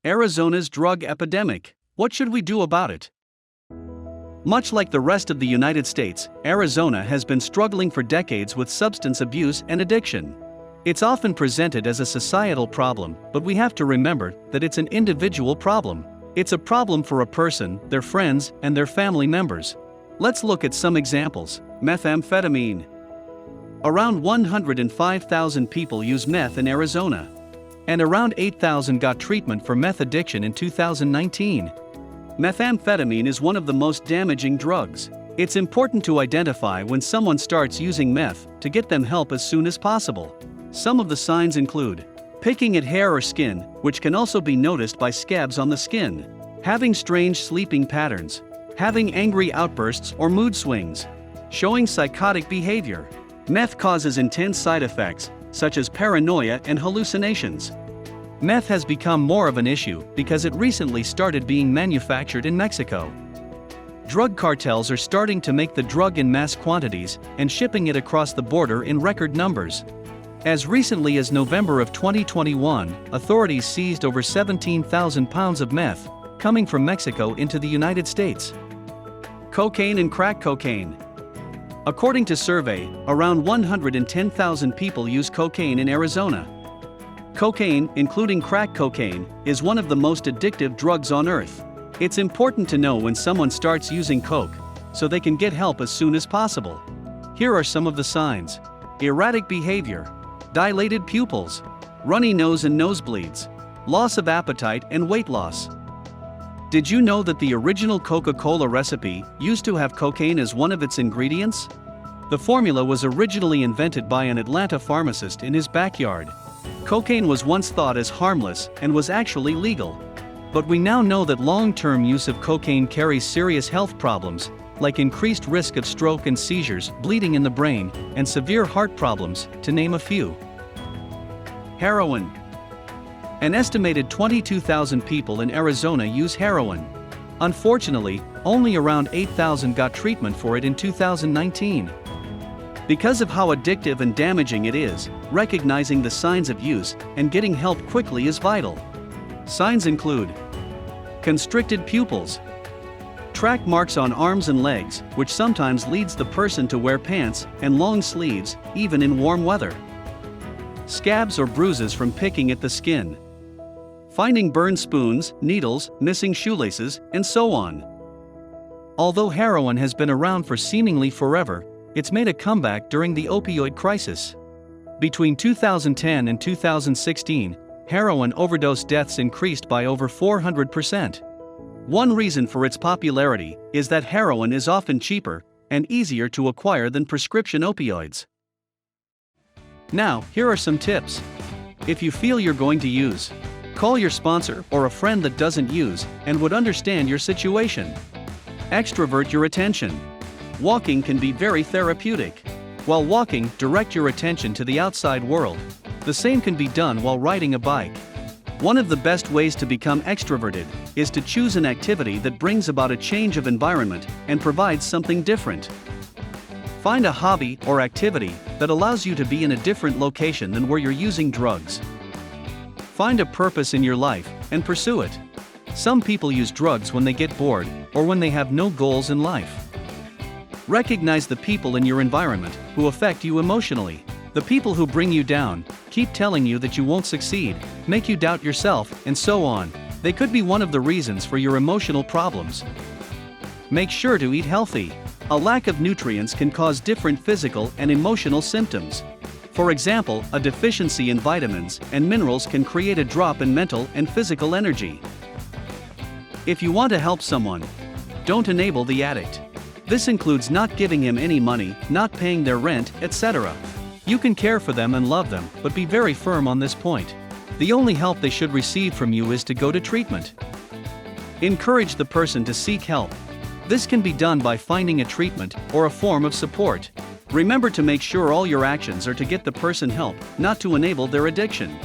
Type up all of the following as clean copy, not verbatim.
Arizona's drug epidemic. What should we do about it? Much like the rest of the United States, Arizona has been struggling for decades with substance abuse and addiction. It's often presented as a societal problem, but we have to remember that it's an individual problem. It's a problem for a person, their friends, and their family members. Let's look at some examples. Methamphetamine. Around 105,000 people use meth in Arizona. And around 8,000 got treatment for meth addiction in 2019. Methamphetamine is one of the most damaging drugs. It's important to identify when someone starts using meth to get them help as soon as possible. Some of the signs include picking at hair or skin, which can also be noticed by scabs on the skin, having strange sleeping patterns, having angry outbursts or mood swings, showing psychotic behavior. Meth causes intense side effects, such as paranoia and hallucinations. Meth has become more of an issue because it recently started being manufactured in Mexico. Drug cartels are starting to make the drug in mass quantities and shipping it across the border in record numbers. As recently as November of 2021, authorities seized over 17,000 pounds of meth coming from Mexico into the United States. Cocaine and crack cocaine. According to survey, around 110,000 people use cocaine in Arizona. Cocaine, including crack cocaine, is one of the most addictive drugs on earth. It's important to know when someone starts using coke, so they can get help as soon as possible. Here are some of the signs. Erratic behavior, dilated pupils, runny nose and nosebleeds, loss of appetite and weight loss. Did you know that the original Coca-Cola recipe used to have cocaine as one of its ingredients? The formula was originally invented by an Atlanta pharmacist in his backyard. Cocaine was once thought as harmless and was actually legal. But we now know that long-term use of cocaine carries serious health problems, like increased risk of stroke and seizures, bleeding in the brain, and severe heart problems, to name a few. Heroin. An estimated 22,000 people in Arizona use heroin. Unfortunately, only around 8,000 got treatment for it in 2019. Because of how addictive and damaging it is, recognizing the signs of use and getting help quickly is vital. Signs include constricted pupils, track marks on arms and legs, which sometimes leads the person to wear pants and long sleeves, even in warm weather, scabs or bruises from picking at the skin, finding burned spoons, needles, missing shoelaces, and so on. Although heroin has been around for seemingly forever, it's made a comeback during the opioid crisis. Between 2010 and 2016, heroin overdose deaths increased by over 400%. One reason for its popularity is that heroin is often cheaper and easier to acquire than prescription opioids. Now, here are some tips. If you feel you're going to use, call your sponsor or a friend that doesn't use and would understand your situation. Extrovert your attention. Walking can be very therapeutic. While walking, direct your attention to the outside world. The same can be done while riding a bike. One of the best ways to become extroverted is to choose an activity that brings about a change of environment and provides something different. Find a hobby or activity that allows you to be in a different location than where you're using drugs. Find a purpose in your life and pursue it. Some people use drugs when they get bored or when they have no goals in life. Recognize the people in your environment who affect you emotionally. The people who bring you down, keep telling you that you won't succeed, make you doubt yourself, and so on. They could be one of the reasons for your emotional problems. Make sure to eat healthy. A lack of nutrients can cause different physical and emotional symptoms. For example, a deficiency in vitamins and minerals can create a drop in mental and physical energy. If you want to help someone, don't enable the addict. This includes not giving him any money, not paying their rent, etc. You can care for them and love them, but be very firm on this point. The only help they should receive from you is to go to treatment. Encourage the person to seek help. This can be done by finding a treatment or a form of support. Remember to make sure all your actions are to get the person help, not to enable their addiction.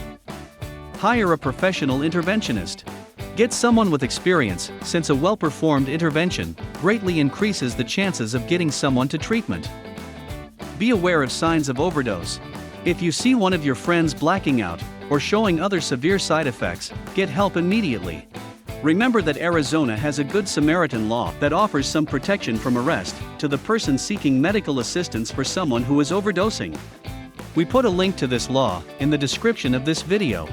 Hire a professional interventionist. Get someone with experience, since a well-performed intervention greatly increases the chances of getting someone to treatment. Be aware of signs of overdose. If you see one of your friends blacking out, or showing other severe side effects, get help immediately. Remember that Arizona has a Good Samaritan law that offers some protection from arrest to the person seeking medical assistance for someone who is overdosing. We put a link to this law in the description of this video.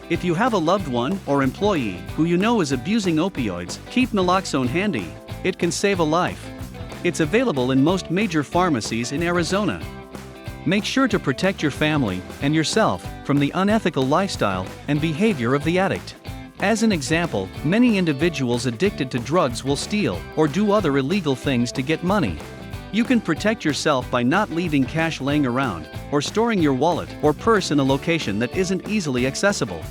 If you have a loved one or employee who you know is abusing opioids, keep naloxone handy. It can save a life. It's available in most major pharmacies in Arizona. Make sure to protect your family and yourself from the unethical lifestyle and behavior of the addict. As an example, many individuals addicted to drugs will steal or do other illegal things to get money. You can protect yourself by not leaving cash laying around or storing your wallet or purse in a location that isn't easily accessible.